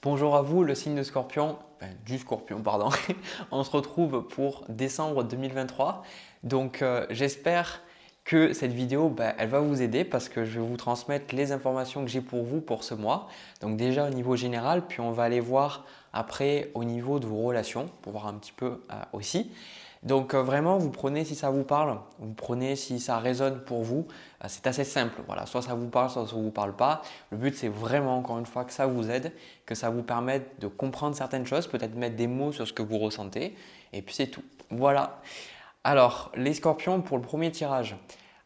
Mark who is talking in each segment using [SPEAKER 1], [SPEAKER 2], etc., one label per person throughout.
[SPEAKER 1] Bonjour à vous, le signe de Scorpion, du Scorpion, pardon. On se retrouve pour décembre 2023. Donc, j'espère que cette vidéo, elle va vous aider parce que je vais vous transmettre les informations que j'ai pour vous pour ce mois. Donc, déjà au niveau général, puis on va aller voir après au niveau de vos relations pour voir un petit peu aussi. Donc vraiment, vous prenez si ça vous parle, vous prenez si ça résonne pour vous. C'est assez simple. Voilà, soit ça vous parle, soit ça ne vous parle pas. Le but, c'est vraiment, encore une fois, que ça vous aide, que ça vous permette de comprendre certaines choses, peut-être mettre des mots sur ce que vous ressentez. Et puis c'est tout. Voilà. Alors, les scorpions pour le premier tirage.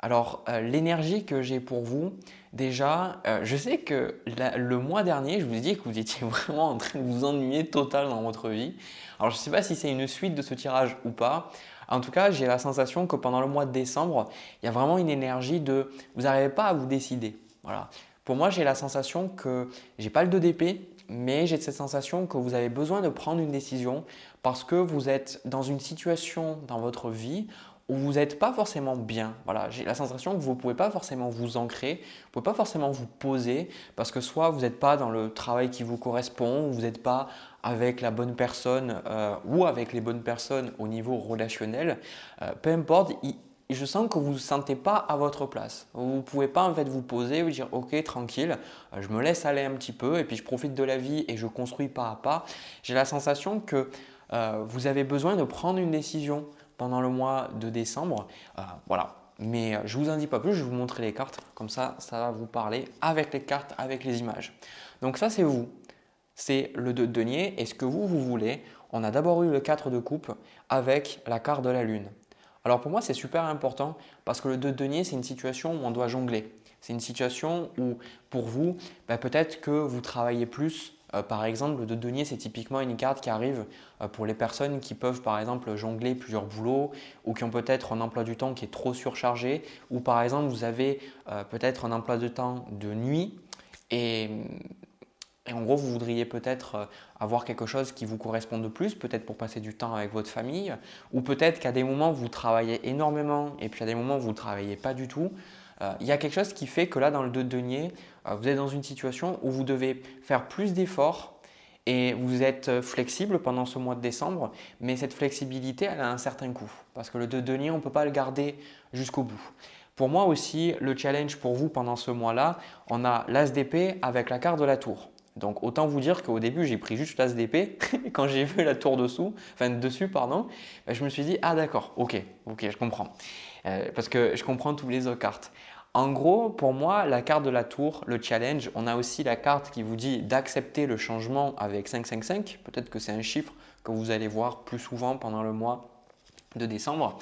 [SPEAKER 1] Alors, l'énergie que j'ai pour vous, déjà, je sais que le mois dernier, je vous ai dit que vous étiez vraiment en train de vous ennuyer total dans votre vie. Alors, je ne sais pas si c'est une suite de ce tirage ou pas. En tout cas, j'ai la sensation que pendant le mois de décembre, il y a vraiment une énergie de vous n'arrivez pas à vous décider. Voilà. Pour moi, j'ai la sensation que je n'ai pas le 2 d'épée, mais j'ai cette sensation que vous avez besoin de prendre une décision parce que vous êtes dans une situation dans votre vie où vous n'êtes pas forcément bien. Voilà, j'ai la sensation que vous ne pouvez pas forcément vous ancrer, vous ne pouvez pas forcément vous poser parce que soit vous n'êtes pas dans le travail qui vous correspond, ou vous n'êtes pas avec la bonne personne ou avec les bonnes personnes au niveau relationnel. Peu importe, je sens que vous ne vous sentez pas à votre place. Vous ne pouvez pas en fait vous poser, vous dire ok tranquille, je me laisse aller un petit peu et puis je profite de la vie et je construis pas à pas. J'ai la sensation que vous avez besoin de prendre une décision pendant le mois de décembre. Voilà. Mais je ne vous en dis pas plus, je vais vous montrer les cartes. Comme ça va vous parler avec les cartes, avec les images. Donc ça, c'est vous. C'est le 2 de denier. Et ce que vous voulez, on a d'abord eu le 4 de coupe avec la carte de la lune. Alors pour moi, c'est super important parce que le 2 de denier, c'est une situation où on doit jongler. C'est une situation où pour vous, peut-être que vous travaillez plus. Par exemple, le 2 de denier, c'est typiquement une carte qui arrive pour les personnes qui peuvent par exemple jongler plusieurs boulots ou qui ont peut-être un emploi du temps qui est trop surchargé ou par exemple vous avez peut-être un emploi de temps de nuit et en gros, vous voudriez peut-être avoir quelque chose qui vous corresponde de plus, peut-être pour passer du temps avec votre famille, ou peut-être qu'à des moments, vous travaillez énormément et puis à des moments, vous ne travaillez pas du tout. Il y a quelque chose qui fait que là, dans le 2 de denier, vous êtes dans une situation où vous devez faire plus d'efforts et vous êtes flexible pendant ce mois de décembre, mais cette flexibilité, elle a un certain coût parce que le 2 de denier, on ne peut pas le garder jusqu'au bout. Pour moi aussi, le challenge pour vous pendant ce mois-là, on a l'As d'épée avec la carte de la tour. Donc autant vous dire qu'au début, j'ai pris juste l'As d'épée et quand j'ai vu la tour dessus, pardon, je me suis dit ah d'accord, ok, je comprends. Parce que je comprends toutes les autres cartes. En gros, pour moi, la carte de la tour, le challenge, on a aussi la carte qui vous dit d'accepter le changement avec 555. Peut-être que c'est un chiffre que vous allez voir plus souvent pendant le mois de décembre.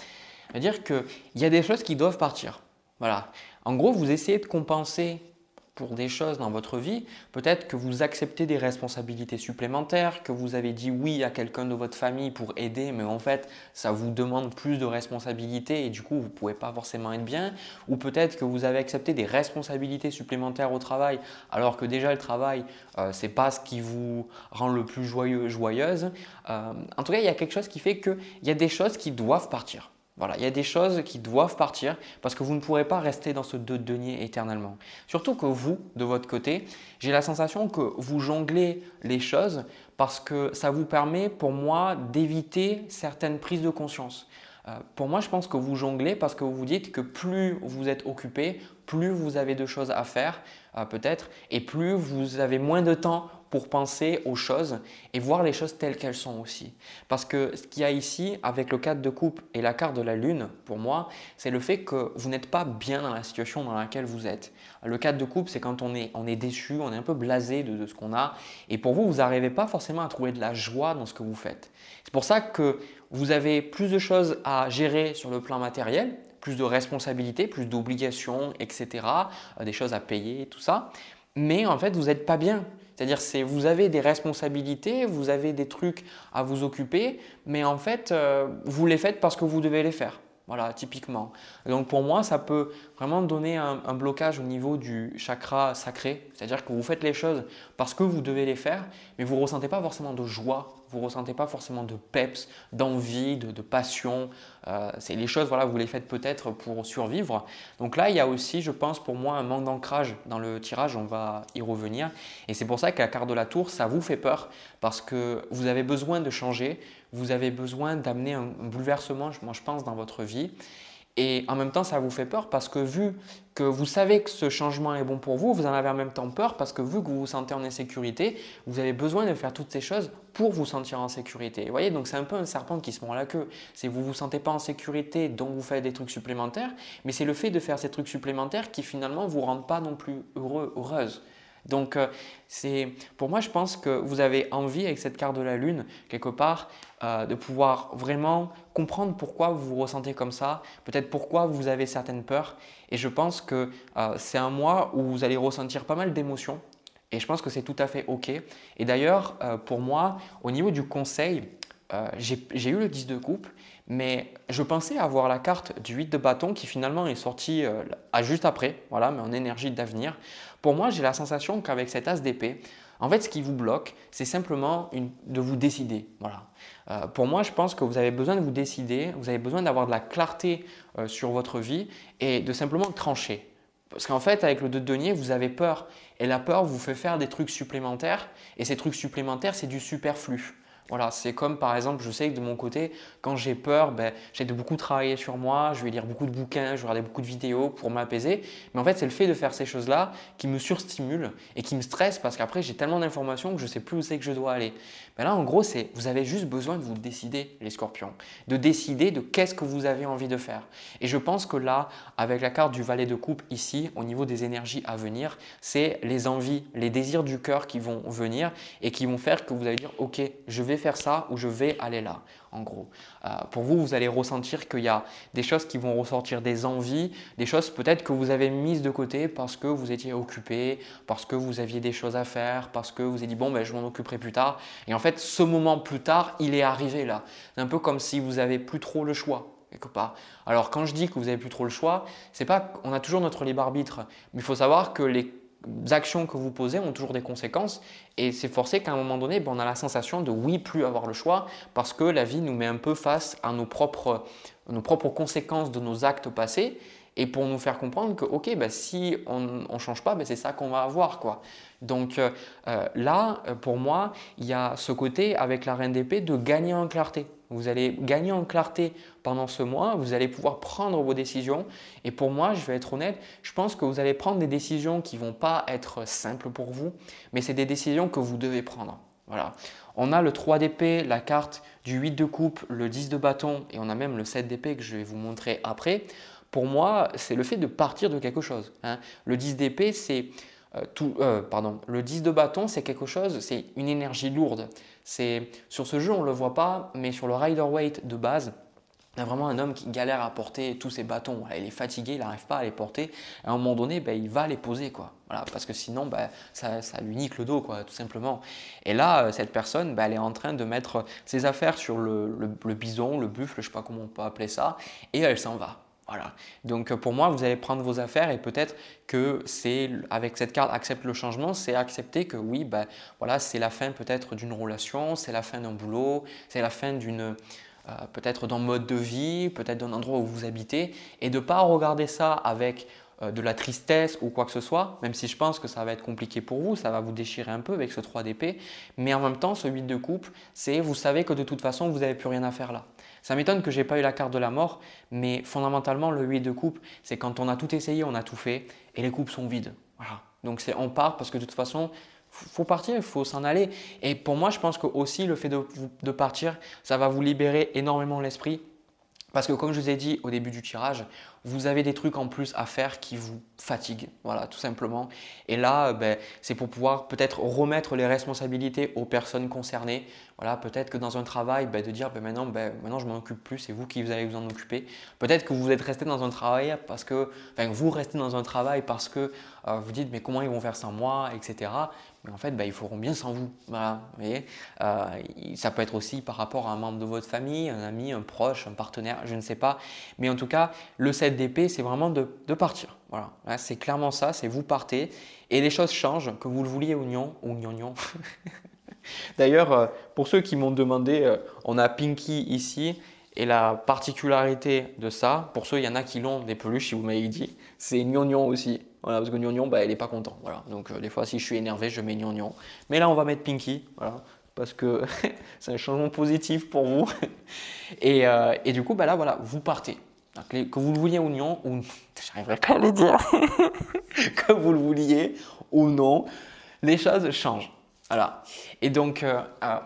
[SPEAKER 1] C'est-à-dire qu'il y a des choses qui doivent partir. Voilà. En gros, vous essayez de compenser pour des choses dans votre vie, peut-être que vous acceptez des responsabilités supplémentaires, que vous avez dit oui à quelqu'un de votre famille pour aider, mais en fait, ça vous demande plus de responsabilités et du coup, vous ne pouvez pas forcément être bien. Ou peut-être que vous avez accepté des responsabilités supplémentaires au travail, alors que déjà le travail, ce n'est pas ce qui vous rend le plus joyeux, joyeuse. En tout cas, il y a quelque chose qui fait qu'il y a des choses qui doivent partir. Voilà, il y a des choses qui doivent partir parce que vous ne pourrez pas rester dans ce 2 de denier éternellement. Surtout que vous, de votre côté, j'ai la sensation que vous jonglez les choses parce que ça vous permet pour moi d'éviter certaines prises de conscience. Pour moi, je pense que vous jonglez parce que vous vous dites que plus vous êtes occupé, plus vous avez de choses à faire peut-être et plus vous avez moins de temps pour penser aux choses et voir les choses telles qu'elles sont aussi. Parce que ce qu'il y a ici avec le 4 de coupe et la carte de la lune, pour moi, c'est le fait que vous n'êtes pas bien dans la situation dans laquelle vous êtes. Le 4 de coupe, c'est quand on est déçu, on est un peu blasé de ce qu'on a et pour vous, vous n'arrivez pas forcément à trouver de la joie dans ce que vous faites. C'est pour ça que vous avez plus de choses à gérer sur le plan matériel, plus de responsabilités, plus d'obligations, etc., des choses à payer, tout ça. Mais en fait, vous n'êtes pas bien. C'est-à-dire que vous avez des responsabilités, vous avez des trucs à vous occuper, mais en fait, vous les faites parce que vous devez les faire. Voilà, typiquement. Donc pour moi, ça peut vraiment donner un blocage au niveau du chakra sacré. C'est-à-dire que vous faites les choses parce que vous devez les faire, mais vous ne ressentez pas forcément de joie, vous ne ressentez pas forcément de peps, d'envie, de passion. C'est les choses, voilà, vous les faites peut-être pour survivre. Donc là, il y a aussi, je pense, pour moi, un manque d'ancrage dans le tirage. On va y revenir. Et c'est pour ça que la carte de la tour, ça vous fait peur parce que vous avez besoin de changer. Vous avez besoin d'amener un bouleversement, moi je pense, dans votre vie. Et en même temps, ça vous fait peur parce que vu que vous savez que ce changement est bon pour vous, vous en avez en même temps peur parce que vu que vous vous sentez en insécurité, vous avez besoin de faire toutes ces choses pour vous sentir en sécurité. Vous voyez, donc c'est un peu un serpent qui se mord la queue. C'est vous ne vous sentez pas en sécurité, donc vous faites des trucs supplémentaires, mais c'est le fait de faire ces trucs supplémentaires qui finalement ne vous rendent pas non plus heureux, heureuse. Donc, pour moi, je pense que vous avez envie avec cette carte de la lune, quelque part, de pouvoir vraiment comprendre pourquoi vous vous ressentez comme ça, peut-être pourquoi vous avez certaines peurs. Et je pense que c'est un mois où vous allez ressentir pas mal d'émotions. Et je pense que c'est tout à fait OK. Et d'ailleurs, pour moi, au niveau du conseil, j'ai eu le 10 de coupe, mais je pensais avoir la carte du 8 de bâton qui finalement est sortie juste après, voilà, mais en énergie d'avenir. Pour moi, j'ai la sensation qu'avec cet as d'épée, en fait, ce qui vous bloque, c'est simplement de vous décider. Voilà. Pour moi, je pense que vous avez besoin de vous décider, vous avez besoin d'avoir de la clarté sur votre vie et de simplement trancher. Parce qu'en fait, avec le 2 de denier, vous avez peur. Et la peur vous fait faire des trucs supplémentaires. Et ces trucs supplémentaires, c'est du superflu. Voilà, c'est comme par exemple, je sais que de mon côté, quand j'ai peur, j'ai de beaucoup travailler sur moi, je vais lire beaucoup de bouquins, je vais regarder beaucoup de vidéos pour m'apaiser. Mais en fait, c'est le fait de faire ces choses-là qui me surstimule et qui me stresse parce qu'après, j'ai tellement d'informations que je ne sais plus où c'est que je dois aller. Mais là, en gros, vous avez juste besoin de vous décider, les scorpions, de décider de qu'est-ce que vous avez envie de faire. Et je pense que là, avec la carte du valet de coupe ici, au niveau des énergies à venir, c'est les envies, les désirs du cœur qui vont venir et qui vont faire que vous allez dire « Ok, je vais faire ça ou je vais aller là ». En gros, pour vous, vous allez ressentir qu'il y a des choses qui vont ressortir, des envies, des choses peut-être que vous avez mises de côté parce que vous étiez occupé, parce que vous aviez des choses à faire, parce que vous avez dit « Bon, je m'en occuperai plus tard ». Et en fait, ce moment plus tard, il est arrivé là. C'est un peu comme si vous n'avez plus trop le choix. Quelque part. Alors quand je dis que vous n'avez plus trop le choix, c'est pas qu'on a toujours notre libre arbitre, mais il faut savoir que les actions que vous posez ont toujours des conséquences et c'est forcé qu'à un moment donné, on a la sensation de oui, plus avoir le choix parce que la vie nous met un peu face à nos propres conséquences de nos actes passés et pour nous faire comprendre que ok, si on ne change pas, c'est ça qu'on va avoir, quoi. Donc là, pour moi, il y a ce côté avec la reine d'épée de gagner en clarté. Vous allez gagner en clarté pendant ce mois, vous allez pouvoir prendre vos décisions. Et pour moi, je vais être honnête, je pense que vous allez prendre des décisions qui ne vont pas être simples pour vous, mais c'est des décisions que vous devez prendre. Voilà. On a le 3 d'épée, la carte du 8 de coupe, le 10 de bâton et on a même le 7 d'épée que je vais vous montrer après. Pour moi, c'est le fait de partir de quelque chose. Le 10 d'épée, c'est… le 10 de bâton, c'est quelque chose, c'est une énergie lourde. Sur ce jeu, on ne le voit pas, mais sur le Rider-Waite de base, il y a vraiment un homme qui galère à porter tous ses bâtons. Voilà, il est fatigué, il n'arrive pas à les porter. À un moment donné, il va les poser, quoi. Voilà, parce que sinon, ça lui nique le dos, quoi, tout simplement. Et là, cette personne, elle est en train de mettre ses affaires sur le bison, le buffle, je ne sais pas comment on peut appeler ça, et elle s'en va. Voilà. Donc pour moi, vous allez prendre vos affaires et peut-être que c'est avec cette carte accepte le changement, c'est accepter que oui, voilà, c'est la fin peut-être d'une relation, c'est la fin d'un boulot, c'est la fin peut-être d'un mode de vie, peut-être d'un endroit où vous habitez et de ne pas regarder ça avec de la tristesse ou quoi que ce soit, même si je pense que ça va être compliqué pour vous, ça va vous déchirer un peu avec ce 3 d'épée, mais en même temps, ce 8 de coupe, c'est vous savez que de toute façon, vous n'avez plus rien à faire là. Ça m'étonne que je n'ai pas eu la carte de la mort, mais fondamentalement, le 8 de coupe, c'est quand on a tout essayé, on a tout fait et les coupes sont vides. Voilà. Donc on part parce que de toute façon, il faut partir, il faut s'en aller. Et pour moi, je pense que aussi le fait de partir, ça va vous libérer énormément l'esprit. Parce que comme je vous ai dit au début du tirage, vous avez des trucs en plus à faire qui vous fatiguent, voilà, tout simplement. Et là, c'est pour pouvoir peut-être remettre les responsabilités aux personnes concernées. Voilà, peut-être que dans un travail, de dire maintenant je m'en occupe plus, c'est vous qui allez vous en occuper. Peut-être que vous êtes resté dans un travail parce que, vous restez dans un travail parce que vous dites mais comment ils vont faire sans moi, etc. mais en fait, ils feront bien sans vous. Voilà, vous voyez. Ça peut être aussi par rapport à un membre de votre famille, un ami, un proche, un partenaire, je ne sais pas. Mais en tout cas, le 7 d'épée, c'est vraiment de partir. Voilà, là, c'est clairement ça, c'est vous partez et les choses changent, que vous le vouliez ou non. D'ailleurs, pour ceux qui m'ont demandé, on a Pinky ici et la particularité de ça, pour ceux, il y en a qui l'ont des peluches, si vous m'avez dit, c'est Gnognon aussi. Voilà, parce que Gnognon, elle n'est pas content. Voilà. Donc, des fois, si je suis énervé, je mets Gnognon. Mais là, on va mettre Pinky, voilà, parce que c'est un changement positif pour vous. Et du coup, là, voilà, vous partez. Donc, que vous le vouliez ou non, j'arriverai pas à le dire, que vous le vouliez ou non, les choses changent. Voilà. Et donc,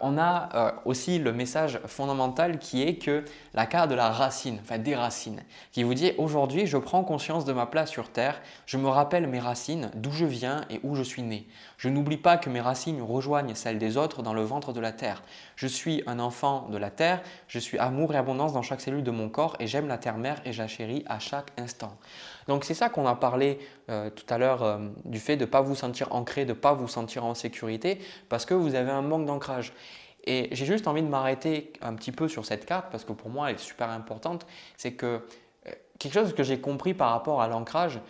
[SPEAKER 1] on a aussi le message fondamental qui est que la carte de la racine, enfin des racines, qui vous dit aujourd'hui, je prends conscience de ma place sur Terre, je me rappelle mes racines, d'où je viens et où je suis né. Je n'oublie pas que mes racines rejoignent celles des autres dans le ventre de la Terre. Je suis un enfant de la Terre, je suis amour et abondance dans chaque cellule de mon corps et j'aime la Terre-Mère et je la chéris à chaque instant. Donc, c'est ça qu'on a parlé tout à l'heure du fait de ne pas vous sentir ancré, de ne pas vous sentir en sécurité parce que vous avez un manque d'ancrage. Et j'ai juste envie de m'arrêter un petit peu sur cette carte parce que pour moi, elle est super importante. C'est que quelque chose que j'ai compris par rapport à l'ancrage,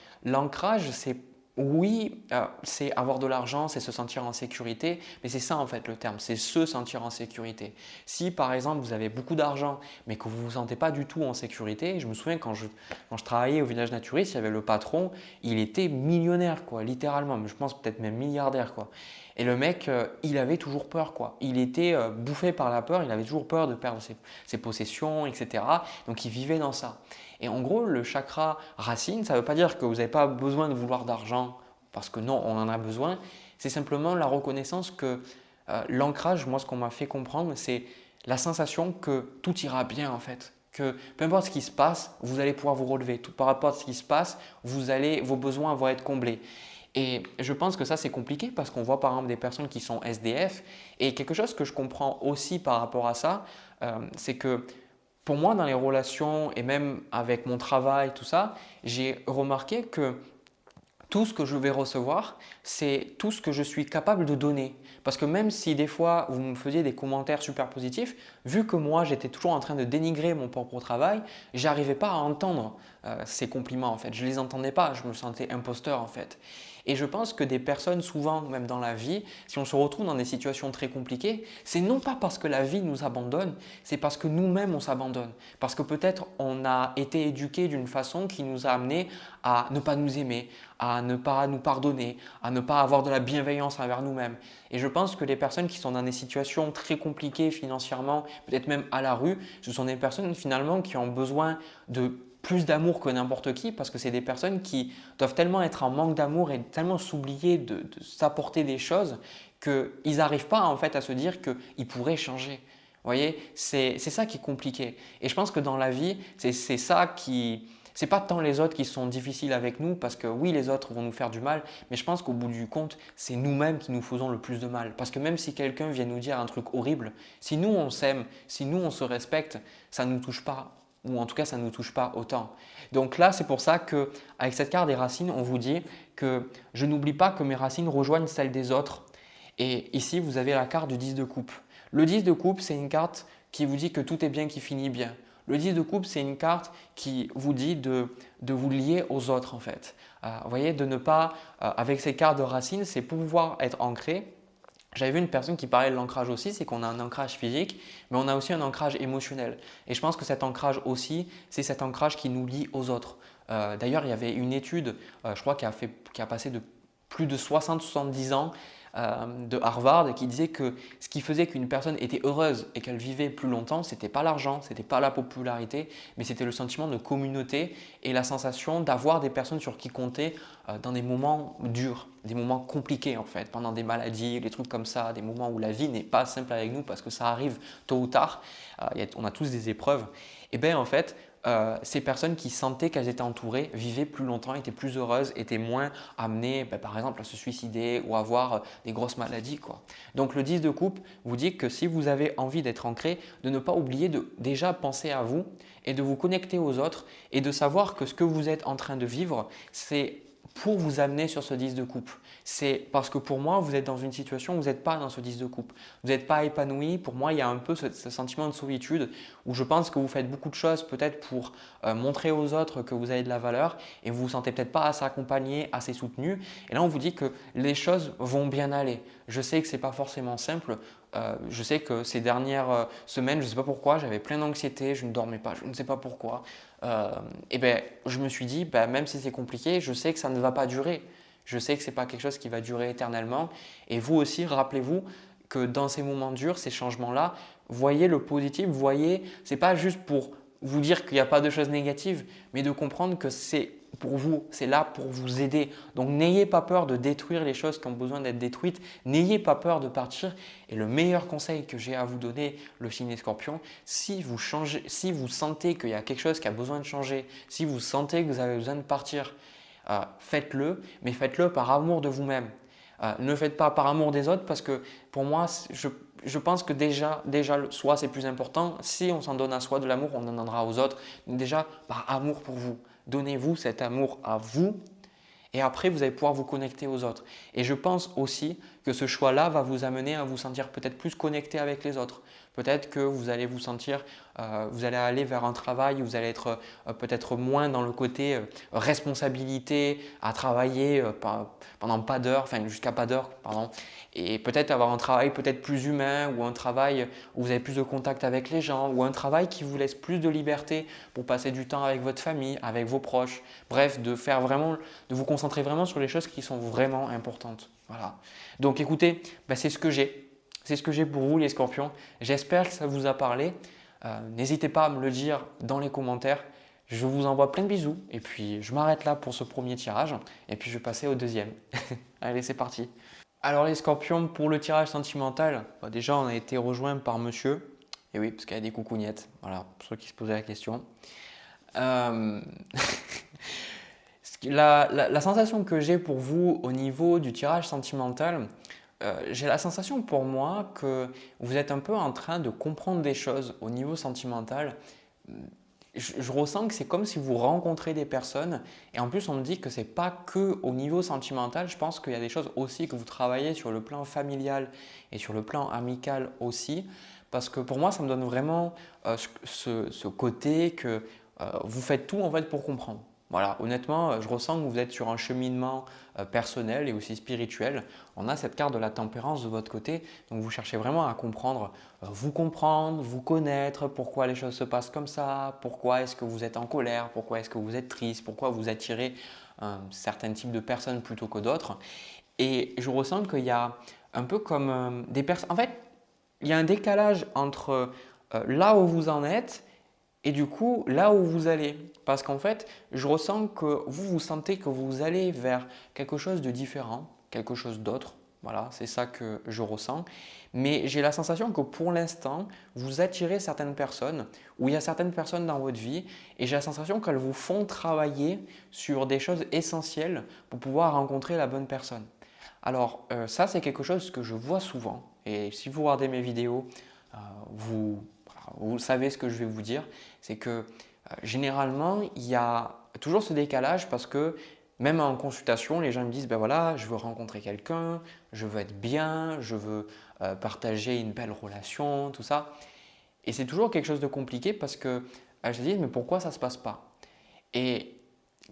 [SPEAKER 1] c'est oui, c'est avoir de l'argent, c'est se sentir en sécurité, mais c'est ça en fait le terme, c'est se sentir en sécurité. Si par exemple vous avez beaucoup d'argent, mais que vous ne vous sentez pas du tout en sécurité, je me souviens quand je travaillais au village naturiste, il y avait le patron, il était millionnaire, quoi, littéralement, mais je pense peut-être même milliardaire, quoi. Et le mec, il avait toujours peur, quoi. Il était bouffé par la peur, il avait toujours peur de perdre ses possessions, etc. Donc il vivait dans ça. Et en gros, le chakra racine, ça ne veut pas dire que vous n'avez pas besoin de vouloir d'argent, parce que non, on en a besoin. C'est simplement la reconnaissance que l'ancrage, moi ce qu'on m'a fait comprendre, c'est la sensation que tout ira bien en fait. Que peu importe ce qui se passe, vous allez pouvoir vous relever. Tout par rapport à ce qui se passe, vos besoins vont être comblés. Et je pense que ça, c'est compliqué parce qu'on voit par exemple des personnes qui sont SDF. Et quelque chose que je comprends aussi par rapport à ça, c'est que pour moi, dans les relations et même avec mon travail, tout ça, j'ai remarqué que tout ce que je vais recevoir, c'est tout ce que je suis capable de donner. Parce que même si des fois vous me faisiez des commentaires super positifs, vu que moi j'étais toujours en train de dénigrer mon propre travail, j'arrivais pas à entendre ces compliments en fait. Je les entendais pas, je me sentais imposteur en fait. Et je pense que des personnes, souvent, même dans la vie, si on se retrouve dans des situations très compliquées, c'est non pas parce que la vie nous abandonne, c'est parce que nous-mêmes on s'abandonne. Parce que peut-être on a été éduqué d'une façon qui nous a amené à ne pas nous aimer, à ne pas nous pardonner, à ne pas avoir de la bienveillance envers nous-mêmes. Et je pense que les personnes qui sont dans des situations très compliquées financièrement, peut-être même à la rue, ce sont des personnes finalement qui ont besoin de plus d'amour que n'importe qui parce que c'est des personnes qui doivent tellement être en manque d'amour et tellement s'oublier de s'apporter des choses qu'ils n'arrivent pas en fait à se dire qu'ils pourraient changer. Vous voyez, c'est ça qui est compliqué. Et je pense que dans la vie, c'est ça qui… C'est pas tant les autres qui sont difficiles avec nous parce que oui, les autres vont nous faire du mal, mais je pense qu'au bout du compte, c'est nous-mêmes qui nous faisons le plus de mal. Parce que même si quelqu'un vient nous dire un truc horrible, si nous on s'aime, si nous on se respecte, ça ne nous touche pas. Ou en tout cas, ça ne nous touche pas autant. Donc là, c'est pour ça qu'avec cette carte des racines, on vous dit que je n'oublie pas que mes racines rejoignent celles des autres. Et ici, vous avez la carte du 10 de coupe. Le 10 de coupe, c'est une carte qui vous dit que tout est bien, qui finit bien. Le 10 de coupe, c'est une carte qui vous dit de vous lier aux autres en fait. Vous voyez, de ne pas, avec ces cartes de racines, c'est pouvoir être ancré. J'avais vu une personne qui parlait de l'ancrage aussi, c'est qu'on a un ancrage physique, mais on a aussi un ancrage émotionnel. Et je pense que cet ancrage aussi, c'est cet ancrage qui nous lie aux autres. D'ailleurs, il y avait une étude, je crois, qui a passé de plus de 60-70 ans de Harvard qui disait que ce qui faisait qu'une personne était heureuse et qu'elle vivait plus longtemps, ce n'était pas l'argent, ce n'était pas la popularité, mais c'était le sentiment de communauté et la sensation d'avoir des personnes sur qui compter dans des moments durs, des moments compliqués en fait, pendant des maladies, des trucs comme ça, des moments où la vie n'est pas simple avec nous parce que ça arrive tôt ou tard, on a tous des épreuves. Et bien en fait, ces personnes qui sentaient qu'elles étaient entourées vivaient plus longtemps, étaient plus heureuses, étaient moins amenées par exemple à se suicider ou à avoir des grosses maladies, quoi. Donc le 10 de coupe vous dit que si vous avez envie d'être ancré, de ne pas oublier de déjà penser à vous et de vous connecter aux autres et de savoir que ce que vous êtes en train de vivre, c'est pour vous amener sur ce 10 de coupe. C'est parce que pour moi, vous êtes dans une situation où vous n'êtes pas dans ce 10 de coupe. Vous n'êtes pas épanoui. Pour moi, il y a un peu ce sentiment de solitude où je pense que vous faites beaucoup de choses peut-être pour montrer aux autres que vous avez de la valeur et vous vous sentez peut-être pas assez accompagné, assez soutenu. Et là, on vous dit que les choses vont bien aller. Je sais que ce n'est pas forcément simple. Je sais que ces dernières semaines, je ne sais pas pourquoi, j'avais plein d'anxiété, je ne dormais pas, je ne sais pas pourquoi. Et ben, je me suis dit, même si c'est compliqué, je sais que ça ne va pas durer. Je sais que ce n'est pas quelque chose qui va durer éternellement. Et vous aussi, rappelez-vous que dans ces moments durs, ces changements-là, voyez le positif, voyez, ce n'est pas juste pour vous dire qu'il n'y a pas de choses négatives, mais de comprendre que c'est pour vous, c'est là pour vous aider. Donc n'ayez pas peur de détruire les choses qui ont besoin d'être détruites, n'ayez pas peur de partir. Et le meilleur conseil que j'ai à vous donner, le signe des scorpions, si vous sentez qu'il y a quelque chose qui a besoin de changer, si vous sentez que vous avez besoin de partir, faites-le, mais faites-le par amour de vous-même. Ne le faites pas par amour des autres parce que pour moi, je pense que déjà soi c'est plus important. Si on s'en donne à soi de l'amour, on en donnera aux autres. Donc déjà, par amour pour vous. Donnez-vous cet amour à vous et après vous allez pouvoir vous connecter aux autres. Et je pense aussi que ce choix-là va vous amener à vous sentir peut-être plus connecté avec les autres. Peut-être que vous allez vous sentir, vous allez aller vers un travail où vous allez être peut-être moins dans le côté responsabilité à travailler pendant pas d'heure, enfin jusqu'à pas d'heure, pardon. Et peut-être avoir un travail peut-être plus humain ou un travail où vous avez plus de contact avec les gens ou un travail qui vous laisse plus de liberté pour passer du temps avec votre famille, avec vos proches. Bref, de vous concentrer vraiment sur les choses qui sont vraiment importantes. Voilà. Donc écoutez, c'est ce que j'ai. C'est ce que j'ai pour vous les scorpions. J'espère que ça vous a parlé. N'hésitez pas à me le dire dans les commentaires. Je vous envoie plein de bisous et puis je m'arrête là pour ce premier tirage et puis je vais passer au deuxième. Allez, c'est parti. Alors les scorpions, pour le tirage sentimental, déjà on a été rejoint par monsieur. Et oui, parce qu'il y a des coucougnettes. Voilà, pour ceux qui se posaient la question. La sensation que j'ai pour vous au niveau du tirage sentimental, j'ai la sensation pour moi que vous êtes un peu en train de comprendre des choses au niveau sentimental. Je ressens que c'est comme si vous rencontrez des personnes et en plus on me dit que ce n'est pas que au niveau sentimental, je pense qu'il y a des choses aussi que vous travaillez sur le plan familial et sur le plan amical aussi parce que pour moi ça me donne vraiment ce côté que vous faites tout en fait pour comprendre. Voilà, honnêtement, je ressens que vous êtes sur un cheminement personnel et aussi spirituel. On a cette carte de la tempérance de votre côté, donc vous cherchez vraiment à comprendre, vous connaître, pourquoi les choses se passent comme ça, pourquoi est-ce que vous êtes en colère, pourquoi est-ce que vous êtes triste, pourquoi vous attirez certains types de personnes plutôt que d'autres. Et je ressens qu'il y a un peu comme des personnes… En fait, il y a un décalage entre là où vous en êtes et du coup, là où vous allez, parce qu'en fait, je ressens que vous sentez que vous allez vers quelque chose de différent, quelque chose d'autre. Voilà, c'est ça que je ressens. Mais j'ai la sensation que pour l'instant, vous attirez certaines personnes, ou il y a certaines personnes dans votre vie, et j'ai la sensation qu'elles vous font travailler sur des choses essentielles pour pouvoir rencontrer la bonne personne. Alors, ça, c'est quelque chose que je vois souvent. Et si vous regardez mes vidéos, vous savez ce que je vais vous dire, c'est que généralement, il y a toujours ce décalage parce que même en consultation, les gens me disent, voilà, je veux rencontrer quelqu'un, je veux être bien, je veux partager une belle relation, tout ça. Et c'est toujours quelque chose de compliqué parce que je me dis, mais pourquoi ça ne se passe pas? Et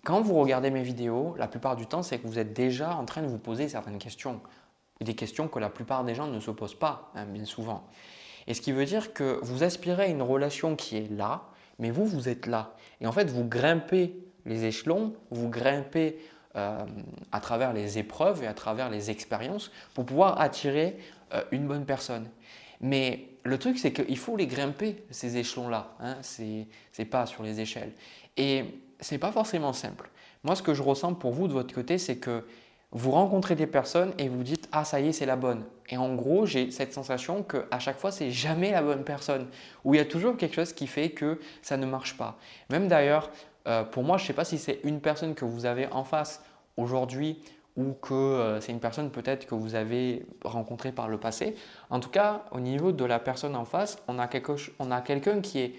[SPEAKER 1] quand vous regardez mes vidéos, la plupart du temps, c'est que vous êtes déjà en train de vous poser certaines questions. Des questions que la plupart des gens ne se posent pas, bien souvent. Et ce qui veut dire que vous aspirez à une relation qui est là, mais vous êtes là. Et en fait, vous grimpez les échelons, vous grimpez à travers les épreuves et à travers les expériences pour pouvoir attirer une bonne personne. Mais le truc, c'est qu'il faut les grimper, ces échelons-là. Hein, c'est pas sur les échelles. Et ce n'est pas forcément simple. Moi, ce que je ressens pour vous de votre côté, c'est que vous rencontrez des personnes et vous dites « Ah, ça y est, c'est la bonne ». Et en gros, j'ai cette sensation qu'à chaque fois, c'est jamais la bonne personne. Ou il y a toujours quelque chose qui fait que ça ne marche pas. Même d'ailleurs, pour moi, je ne sais pas si c'est une personne que vous avez en face aujourd'hui ou que c'est une personne peut-être que vous avez rencontrée par le passé. En tout cas, au niveau de la personne en face, on a quelqu'un qui est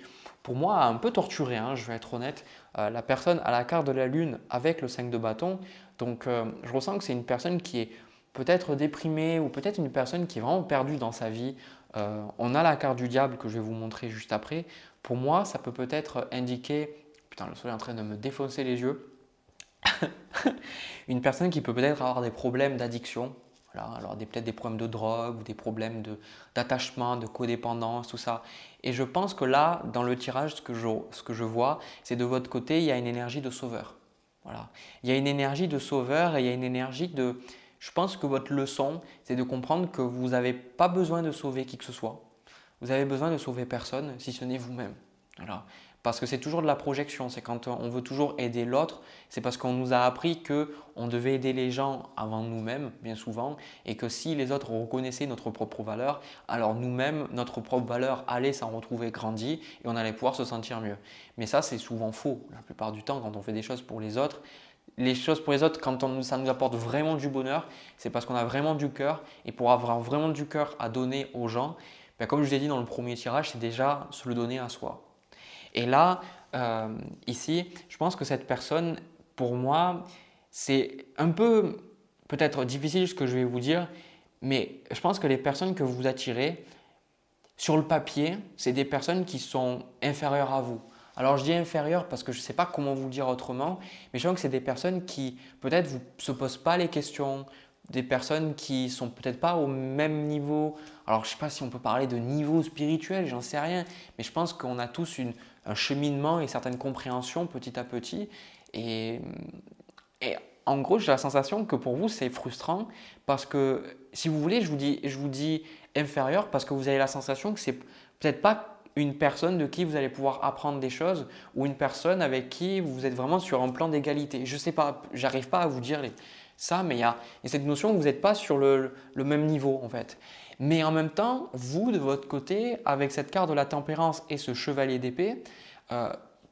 [SPEAKER 1] pour moi, a un peu torturé, hein, je vais être honnête. La personne a la carte de la lune avec le 5 de bâton. Donc, je ressens que c'est une personne qui est peut-être déprimée ou peut-être une personne qui est vraiment perdue dans sa vie. On a la carte du diable que je vais vous montrer juste après. Pour moi, ça peut peut-être indiquer… Putain, le soleil est en train de me défoncer les yeux. Une personne qui peut peut-être avoir des problèmes d'addiction. Voilà, alors peut-être des problèmes de drogue ou des problèmes d'attachement, de codépendance, tout ça. Et je pense que là, dans le tirage, ce que je vois, c'est de votre côté, il y a une énergie de sauveur. Voilà. Il y a une énergie de sauveur et il y a une énergie de… Je pense que votre leçon, c'est de comprendre que vous n'avez pas besoin de sauver qui que ce soit. Vous avez besoin de sauver personne, si ce n'est vous-même. Voilà. Parce que c'est toujours de la projection. C'est quand on veut toujours aider l'autre, c'est parce qu'on nous a appris qu'on devait aider les gens avant nous-mêmes, bien souvent, et que si les autres reconnaissaient notre propre valeur, alors nous-mêmes, notre propre valeur allait s'en retrouver grandie et on allait pouvoir se sentir mieux. Mais ça, c'est souvent faux. La plupart du temps, quand on fait des choses pour les autres, quand ça nous apporte vraiment du bonheur, c'est parce qu'on a vraiment du cœur. Et pour avoir vraiment du cœur à donner aux gens, ben, comme je vous ai dit dans le premier tirage, c'est déjà se le donner à soi. Et là, ici, je pense que cette personne, pour moi, c'est un peu peut-être difficile ce que je vais vous dire, mais je pense que les personnes que vous attirez, sur le papier, c'est des personnes qui sont inférieures à vous. Alors je dis inférieures parce que je ne sais pas comment vous le dire autrement, mais je pense que c'est des personnes qui peut-être ne se posent pas les questions, des personnes qui sont peut-être pas au même niveau. Alors je ne sais pas si on peut parler de niveau spirituel, j'en sais rien, mais je pense qu'on a tous un cheminement et certaines compréhensions petit à petit. Et en gros, j'ai la sensation que pour vous, c'est frustrant parce que si vous voulez, je vous dis inférieur parce que vous avez la sensation que c'est peut-être pas une personne de qui vous allez pouvoir apprendre des choses ou une personne avec qui vous êtes vraiment sur un plan d'égalité. Je ne sais pas, j'arrive pas à vous dire ça, mais il y a cette notion que vous n'êtes pas sur le même niveau en fait. Mais en même temps, vous, de votre côté, avec cette carte de la tempérance et ce chevalier d'épée,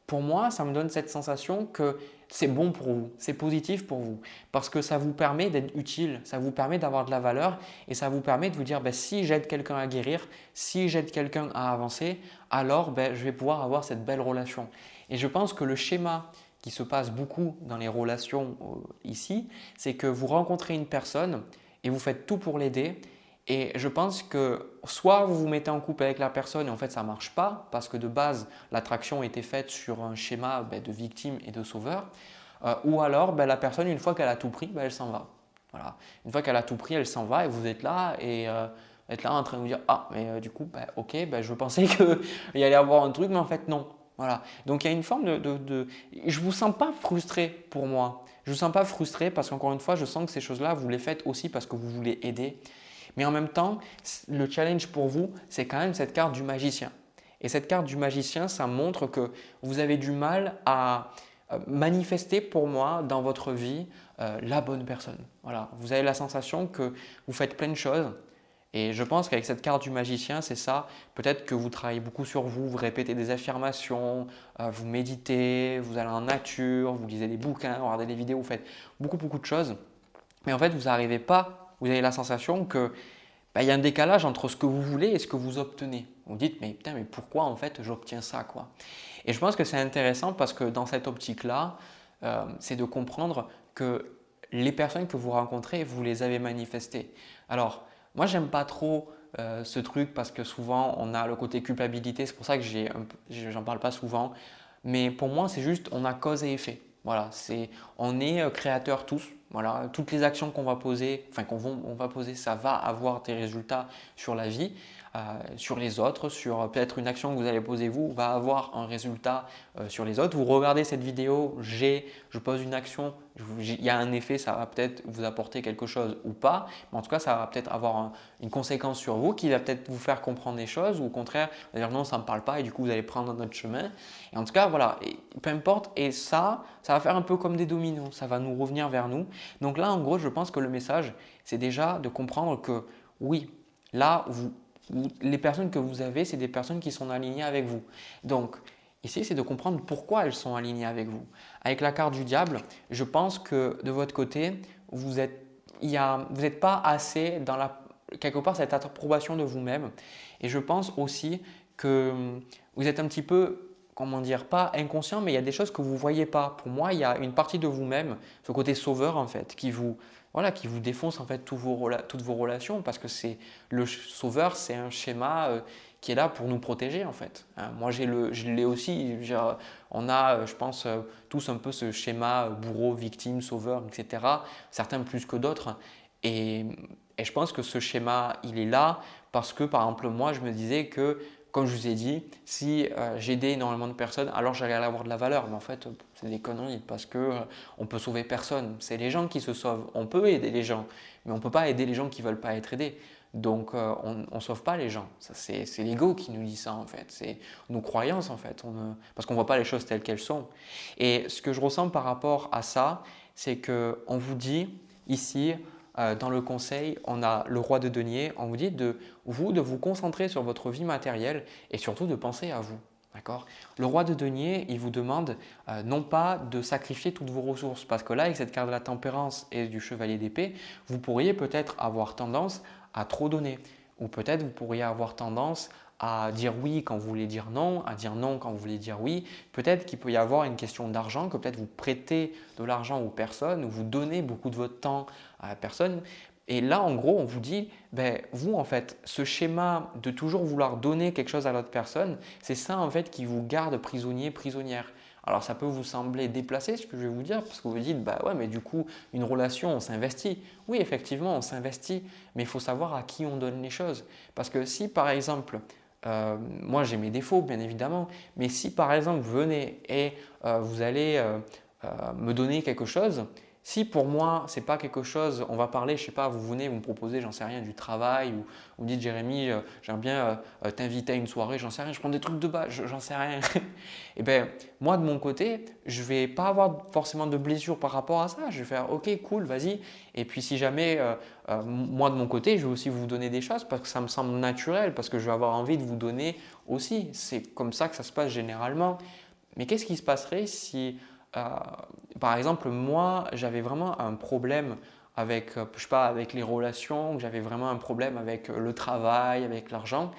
[SPEAKER 1] pour moi, ça me donne cette sensation que c'est bon pour vous, c'est positif pour vous, parce que ça vous permet d'être utile, ça vous permet d'avoir de la valeur et ça vous permet de vous dire, ben, si j'aide quelqu'un à guérir, si j'aide quelqu'un à avancer, alors ben, je vais pouvoir avoir cette belle relation. Et je pense que le schéma qui se passe beaucoup dans les relations ici, c'est que vous rencontrez une personne et vous faites tout pour l'aider. Et je pense que soit vous vous mettez en couple avec la personne et en fait ça ne marche pas parce que de base l'attraction était faite sur un schéma de victime et de sauveur, ou alors la personne une fois qu'elle a tout pris, elle s'en va. Voilà. Une fois qu'elle a tout pris, elle s'en va et vous êtes là et êtes là en train de vous dire ah mais du coup ok je pensais qu'il y allait avoir un truc mais en fait non. Voilà. Donc il y a une forme je ne vous sens pas frustré pour moi. Je ne vous sens pas frustré parce qu'encore une fois je sens que ces choses-là vous les faites aussi parce que vous voulez aider. Mais en même temps, le challenge pour vous, c'est quand même cette carte du magicien. Et cette carte du magicien, ça montre que vous avez du mal à manifester pour moi dans votre vie la bonne personne. Voilà. Vous avez la sensation que vous faites plein de choses. Et je pense qu'avec cette carte du magicien, c'est ça. Peut-être que vous travaillez beaucoup sur vous, vous répétez des affirmations, vous méditez, vous allez en nature, vous lisez des bouquins, vous regardez des vidéos, vous faites beaucoup de choses. Mais en fait, vous n'arrivez pas. Vous avez la sensation que y a un décalage entre ce que vous voulez et ce que vous obtenez. Vous dites mais putain mais pourquoi en fait j'obtiens ça quoi. Et je pense que c'est intéressant parce que dans cette optique-là, c'est de comprendre que les personnes que vous rencontrez, vous les avez manifestées. Alors moi j'aime pas trop ce truc parce que souvent on a le côté culpabilité, c'est pour ça que j'en parle pas souvent. Mais pour moi c'est juste on a cause et effet. Voilà, on est créateurs tous. Voilà, toutes les actions qu'on va poser, on va poser, ça va avoir des résultats sur la vie, sur les autres, sur peut-être une action que vous allez poser vous va avoir un résultat sur les autres. Vous regardez cette vidéo, je pose une action, il y a un effet, ça va peut-être vous apporter quelque chose ou pas, mais en tout cas ça va peut-être avoir une conséquence sur vous qui va peut-être vous faire comprendre des choses ou au contraire, vous allez dire non ça ne me parle pas et du coup vous allez prendre notre chemin. Et en tout cas voilà, peu importe, et ça va faire un peu comme des dominos, ça va nous revenir vers nous. Donc là en gros je pense que le message c'est déjà de comprendre que oui, là les personnes que vous avez, c'est des personnes qui sont alignées avec vous. Donc, ici, c'est de comprendre pourquoi elles sont alignées avec vous. Avec la carte du diable, je pense que de votre côté, vous n'êtes pas assez dans quelque part cette approbation de vous-même. Et je pense aussi que vous êtes un petit peu comment dire, pas inconscient, mais il y a des choses que vous ne voyez pas. Pour moi, il y a une partie de vous-même, ce côté sauveur en fait, voilà, qui vous défonce en fait toutes vos relations parce que le sauveur, c'est un schéma qui est là pour nous protéger en fait. Hein, moi, je l'ai aussi. On a, je pense, tous un peu ce schéma bourreau, victime, sauveur, etc. Certains plus que d'autres. Et, et je pense que ce schéma, il est là parce que, par exemple, moi, je me disais que, comme je vous ai dit, si j'aidais énormément de personnes, alors j'allais avoir de la valeur. Mais en fait, c'est des conneries parce que on peut sauver personne. C'est les gens qui se sauvent. On peut aider les gens, mais on ne peut pas aider les gens qui ne veulent pas être aidés. Donc, on ne sauve pas les gens. C'est l'ego qui nous dit ça en fait. C'est nos croyances en fait. Parce qu'on ne voit pas les choses telles qu'elles sont. Et ce que je ressens par rapport à ça, c'est qu'on vous dit ici, dans le conseil, on a le roi de denier, on vous dit de vous concentrer sur votre vie matérielle et surtout de penser à vous. D'accord. Le roi de denier, il vous demande non pas de sacrifier toutes vos ressources parce que là, avec cette carte de la tempérance et du chevalier d'épée, vous pourriez peut-être avoir tendance à trop donner ou peut-être vous pourriez avoir tendance à dire oui quand vous voulez dire non, à dire non quand vous voulez dire oui. Peut-être qu'il peut y avoir une question d'argent, que peut-être vous prêtez de l'argent aux personnes ou vous donnez beaucoup de votre temps à la personne. Et là, en gros, on vous dit, ben, vous, en fait, ce schéma de toujours vouloir donner quelque chose à l'autre personne, c'est ça, en fait, qui vous garde prisonnier, prisonnière. Alors, ça peut vous sembler déplacé, ce que je vais vous dire, parce que vous vous dites, bah ouais, mais du coup, une relation, on s'investit. Oui, effectivement, on s'investit, mais il faut savoir à qui on donne les choses. Parce que si, par exemple, moi, j'ai mes défauts, bien évidemment, mais si, par exemple, vous venez et vous allez me donner quelque chose, si pour moi, ce n'est pas quelque chose, on va parler, je ne sais pas, vous venez, vous me proposez, j'en sais rien, du travail, ou vous me dites, Jérémy, j'aimerais bien t'inviter à une soirée, j'en sais rien, je prends des trucs de bas, j'en sais rien. Et bien, moi, de mon côté, je ne vais pas avoir forcément de blessure par rapport à ça. Je vais faire, ok, cool, vas-y. Et puis, si jamais, moi, de mon côté, je vais aussi vous donner des choses parce que ça me semble naturel, parce que je vais avoir envie de vous donner aussi. C'est comme ça que ça se passe généralement. Mais qu'est-ce qui se passerait si… par exemple, moi, j'avais vraiment un problème avec, je sais pas, avec les relations, j'avais vraiment un problème avec le travail, avec l'argent.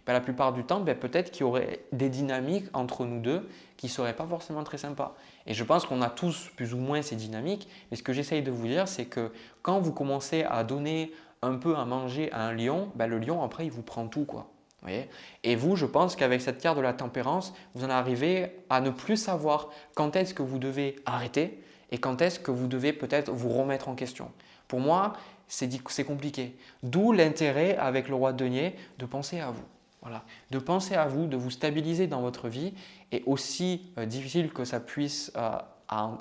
[SPEAKER 1] Ben, la plupart du temps, ben, peut-être qu'il y aurait des dynamiques entre nous deux qui ne seraient pas forcément très sympas. Et je pense qu'on a tous plus ou moins ces dynamiques. Mais ce que j'essaye de vous dire, c'est que quand vous commencez à donner un peu à manger à un lion, ben, le lion, après, il vous prend tout, quoi. Voyez. Et vous, je pense qu'avec cette carte de la tempérance, vous en arrivez à ne plus savoir quand est-ce que vous devez arrêter et quand est-ce que vous devez peut-être vous remettre en question. Pour moi, c'est compliqué. D'où l'intérêt avec le roi de denier de penser à vous. Voilà. De penser à vous, de vous stabiliser dans votre vie et aussi difficile que ça puisse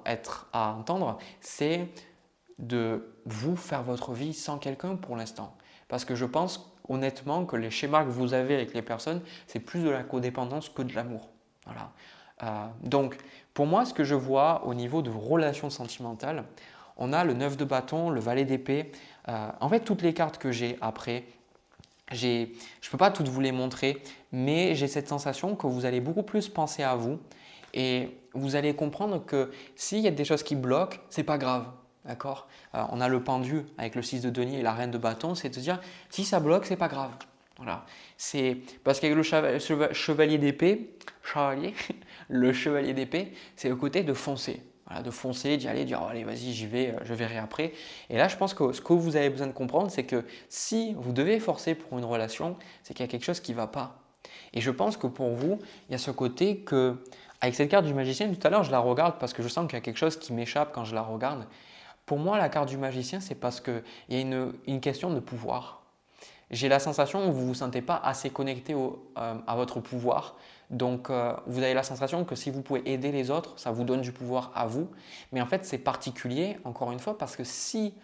[SPEAKER 1] être à entendre, c'est de vous faire votre vie sans quelqu'un pour l'instant. Parce que je pense honnêtement que les schémas que vous avez avec les personnes, c'est plus de la codépendance que de l'amour. Voilà. Donc, pour moi, ce que je vois au niveau de vos relations sentimentales, on a le 9 de bâton, le valet d'épée. En fait, toutes les cartes que j'ai après, je ne peux pas toutes vous les montrer, mais j'ai cette sensation que vous allez beaucoup plus penser à vous et vous allez comprendre que s'il y a des choses qui bloquent, ce n'est pas grave. D'accord. On a le pendu avec le 6 de denier et la reine de bâton, c'est de dire si ça bloque, c'est pas grave. Voilà. C'est parce qu'avec le chevalier d'épée, le chevalier d'épée, c'est le côté de foncer. Voilà, de foncer, d'y aller, de dire oh, allez, vas-y, j'y vais, je verrai après. Et là, je pense que ce que vous avez besoin de comprendre, c'est que si vous devez forcer pour une relation, c'est qu'il y a quelque chose qui ne va pas. Et je pense que pour vous, il y a ce côté que, avec cette carte du magicien, tout à l'heure, je la regarde parce que je sens qu'il y a quelque chose qui m'échappe quand je la regarde. Pour moi, la carte du magicien, c'est parce qu'il y a une question de pouvoir. J'ai la sensation que vous ne vous sentez pas assez connecté à votre pouvoir. Donc, vous avez la sensation que si vous pouvez aider les autres, ça vous donne du pouvoir à vous. Mais en fait, c'est particulier, encore une fois, parce que si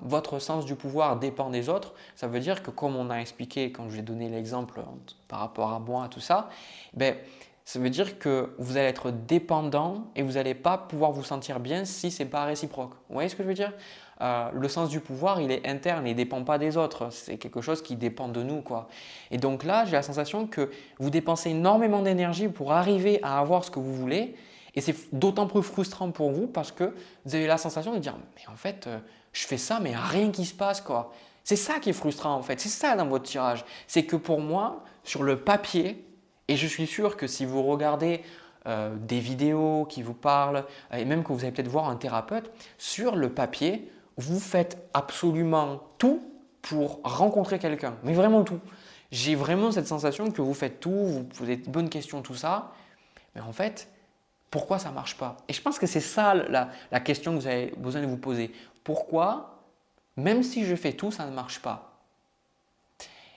[SPEAKER 1] votre sens du pouvoir dépend des autres, ça veut dire que comme on a expliqué quand je vous ai donné l'exemple par rapport à moi, tout ça, ben, ça veut dire que vous allez être dépendant et vous n'allez pas pouvoir vous sentir bien si ce n'est pas réciproque. Vous voyez ce que je veux dire? Le sens du pouvoir, il est interne, il ne dépend pas des autres. C'est quelque chose qui dépend de nous, quoi. Et donc là, j'ai la sensation que vous dépensez énormément d'énergie pour arriver à avoir ce que vous voulez. Et c'est d'autant plus frustrant pour vous parce que vous avez la sensation de dire « mais en fait, je fais ça, mais il n'y a rien qui se passe, quoi ». C'est ça qui est frustrant en fait, c'est ça dans votre tirage. C'est que pour moi, sur le papier, Et je suis sûr que si vous regardez des vidéos qui vous parlent, et même que vous allez peut-être voir un thérapeute, sur le papier, vous faites absolument tout pour rencontrer quelqu'un, mais vraiment tout. J'ai vraiment cette sensation que vous faites tout, vous posez de bonnes questions, tout ça, mais en fait, pourquoi ça ne marche pas? Et je pense que c'est ça la question que vous avez besoin de vous poser. Pourquoi, même si je fais tout, ça ne marche pas?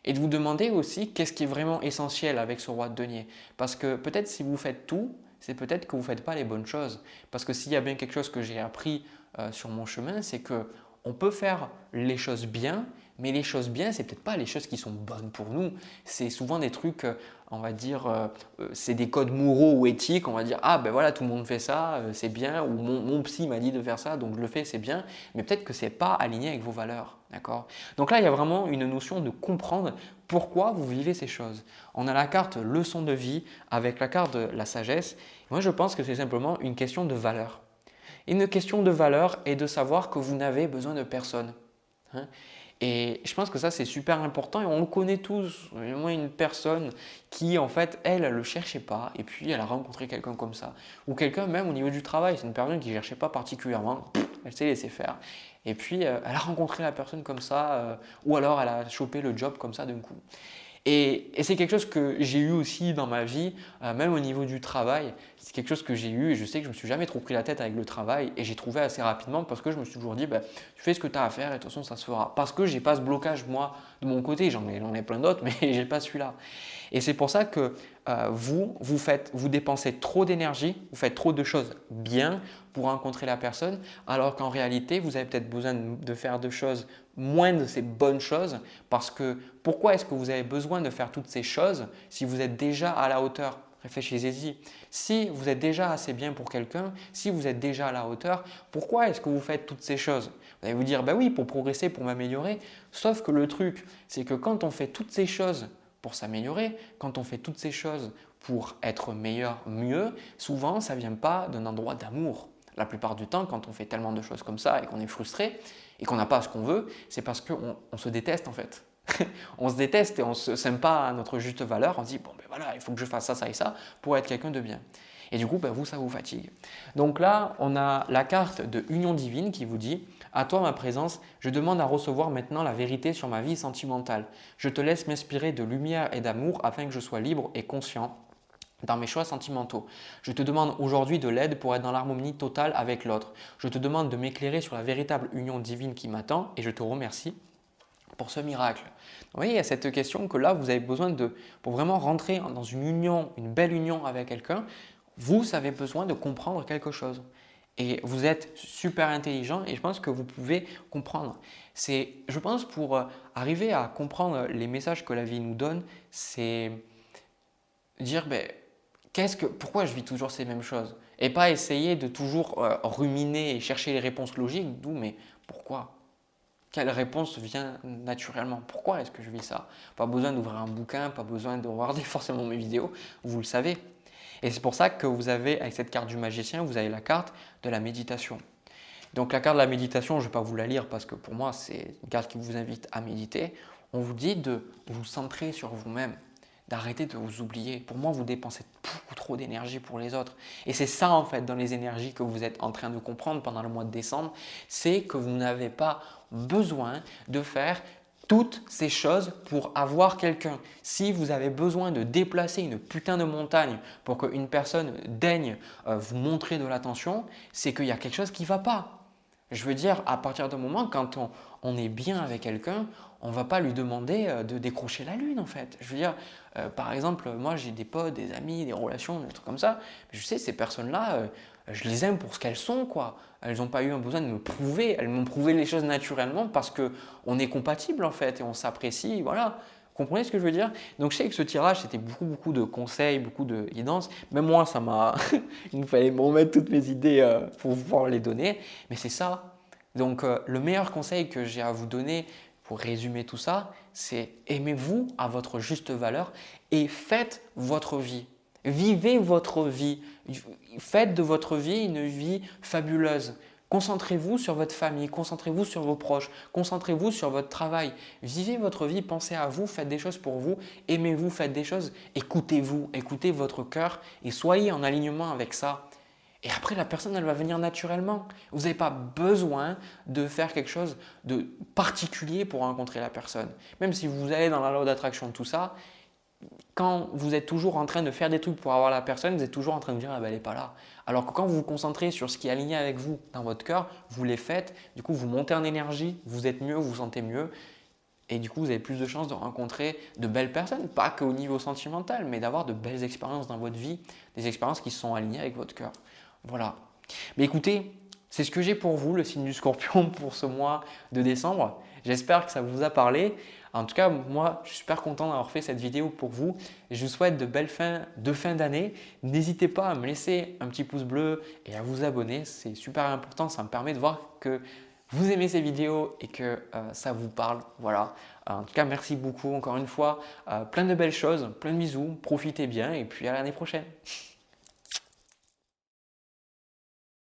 [SPEAKER 1] Et de vous demander aussi qu'est-ce qui est vraiment essentiel avec ce roi de denier. Parce que peut-être si vous faites tout, c'est peut-être que vous ne faites pas les bonnes choses. Parce que s'il y a bien quelque chose que j'ai appris sur mon chemin, c'est que on peut faire les choses bien, mais les choses bien, c'est peut-être pas les choses qui sont bonnes pour nous. C'est souvent des trucs, on va dire, c'est des codes moraux ou éthiques. On va dire, ah ben voilà, tout le monde fait ça, c'est bien. Ou mon psy m'a dit de faire ça, donc je le fais, c'est bien. Mais peut-être que ce n'est pas aligné avec vos valeurs. D'accord? Donc là, il y a vraiment une notion de comprendre pourquoi vous vivez ces choses. On a la carte leçon de vie avec la carte de la sagesse. Moi, je pense que c'est simplement une question de valeur. Une question de valeur est de savoir que vous n'avez besoin de personne. Hein? Et je pense que ça, c'est super important et on le connaît tous. Il y a au moins une personne qui, en fait, elle ne le cherchait pas et puis elle a rencontré quelqu'un comme ça. Ou quelqu'un même au niveau du travail, c'est une personne qui ne cherchait pas particulièrement, elle s'est laissée faire. Et puis, elle a rencontré la personne comme ça ou alors elle a chopé le job comme ça d'un coup. Et c'est quelque chose que j'ai eu aussi dans ma vie, même au niveau du travail. C'est quelque chose que j'ai eu et je sais que je ne me suis jamais trop pris la tête avec le travail et j'ai trouvé assez rapidement parce que je me suis toujours dit tu fais ce que tu as à faire et de toute façon ça se fera. Parce que je n'ai pas ce blocage moi de mon côté, j'en ai plein d'autres mais je n'ai pas celui-là. Et c'est pour ça que vous dépensez trop d'énergie, vous faites trop de choses bien pour rencontrer la personne alors qu'en réalité vous avez peut-être besoin de faire de choses moins de ces bonnes choses parce que pourquoi est-ce que vous avez besoin de faire toutes ces choses si vous êtes déjà à la hauteur? Réfléchissez-y. Si vous êtes déjà assez bien pour quelqu'un, si vous êtes déjà à la hauteur, pourquoi est-ce que vous faites toutes ces choses? Vous allez vous dire, oui, pour progresser, pour m'améliorer. Sauf que le truc, c'est que quand on fait toutes ces choses pour s'améliorer, quand on fait toutes ces choses pour être meilleur, mieux, souvent, ça ne vient pas d'un endroit d'amour. La plupart du temps, quand on fait tellement de choses comme ça et qu'on est frustré et qu'on n'a pas ce qu'on veut, c'est parce qu'on se déteste en fait. On se déteste et on ne s'aime pas à notre juste valeur. On se dit, voilà, il faut que je fasse ça, ça et ça pour être quelqu'un de bien. Et du coup, vous, ça vous fatigue. Donc là, on a la carte de Union divine qui vous dit « À toi ma présence, je demande à recevoir maintenant la vérité sur ma vie sentimentale. Je te laisse m'inspirer de lumière et d'amour afin que je sois libre et conscient dans mes choix sentimentaux. Je te demande aujourd'hui de l'aide pour être dans l'harmonie totale avec l'autre. Je te demande de m'éclairer sur la véritable union divine qui m'attend et je te remercie pour ce miracle. » Vous voyez, il y a cette question que là, vous avez besoin pour vraiment rentrer dans une union, une belle union avec quelqu'un, vous avez besoin de comprendre quelque chose. Et vous êtes super intelligent et je pense que vous pouvez comprendre. Je pense pour arriver à comprendre les messages que la vie nous donne, c'est dire pourquoi je vis toujours ces mêmes choses et pas essayer de toujours ruminer et chercher les réponses logiques, d'où mais pourquoi? Quelle réponse vient naturellement? Pourquoi est-ce que je vis ça? Pas besoin d'ouvrir un bouquin, pas besoin de regarder forcément mes vidéos, vous le savez. Et c'est pour ça que vous avez, avec cette carte du magicien, vous avez la carte de la méditation. Donc la carte de la méditation, je ne vais pas vous la lire parce que pour moi, c'est une carte qui vous invite à méditer. On vous dit de vous centrer sur vous-même, d'arrêter de vous oublier. Pour moi, vous dépensez beaucoup trop d'énergie pour les autres. Et c'est ça en fait dans les énergies que vous êtes en train de comprendre pendant le mois de décembre, c'est que vous n'avez pas besoin de faire toutes ces choses pour avoir quelqu'un. Si vous avez besoin de déplacer une putain de montagne pour qu'une personne daigne vous montrer de l'attention, c'est qu'il y a quelque chose qui ne va pas. Je veux dire, à partir d'un moment, quand on est bien avec quelqu'un, on ne va pas lui demander de décrocher la lune en fait. Je veux dire, par exemple, moi j'ai des potes, des amis, des relations, des trucs comme ça. Mais je sais, ces personnes-là, je les aime pour ce qu'elles sont, quoi. Elles n'ont pas eu un besoin de me prouver. Elles m'ont prouvé les choses naturellement parce qu'on est compatibles en fait et on s'apprécie. Voilà. Vous comprenez ce que je veux dire? Donc je sais que ce tirage, c'était beaucoup de conseils, beaucoup de guidance. Même moi, ça m'a… il me fallait me remettre toutes mes idées pour pouvoir les donner. Mais c'est ça. Donc le meilleur conseil que j'ai à vous donner pour résumer tout ça, c'est aimez-vous à votre juste valeur et faites votre vie. Vivez votre vie. Faites de votre vie une vie fabuleuse. Concentrez-vous sur votre famille, concentrez-vous sur vos proches, concentrez-vous sur votre travail. Vivez votre vie, pensez à vous, faites des choses pour vous, aimez-vous, faites des choses, écoutez-vous, écoutez votre cœur et soyez en alignement avec ça. Et après, la personne, elle va venir naturellement. Vous n'avez pas besoin de faire quelque chose de particulier pour rencontrer la personne. Même si vous allez dans la loi d'attraction, tout ça, quand vous êtes toujours en train de faire des trucs pour avoir la personne, vous êtes toujours en train de dire ah ben, elle n'est pas là. Alors que quand vous vous concentrez sur ce qui est aligné avec vous dans votre cœur, vous les faites, du coup vous montez en énergie, vous êtes mieux, vous vous sentez mieux et du coup vous avez plus de chances de rencontrer de belles personnes, pas qu'au niveau sentimental, mais d'avoir de belles expériences dans votre vie, des expériences qui sont alignées avec votre cœur. Voilà. Mais écoutez, c'est ce que j'ai pour vous, le signe du Scorpion pour ce mois de décembre. J'espère que ça vous a parlé. En tout cas, moi, je suis super content d'avoir fait cette vidéo pour vous. Je vous souhaite de belles fins d'année. N'hésitez pas à me laisser un petit pouce bleu et à vous abonner. C'est super important. Ça me permet de voir que vous aimez ces vidéos et que ça vous parle. Voilà. En tout cas, merci beaucoup encore une fois. Plein de belles choses, plein de bisous. Profitez bien et puis à l'année prochaine.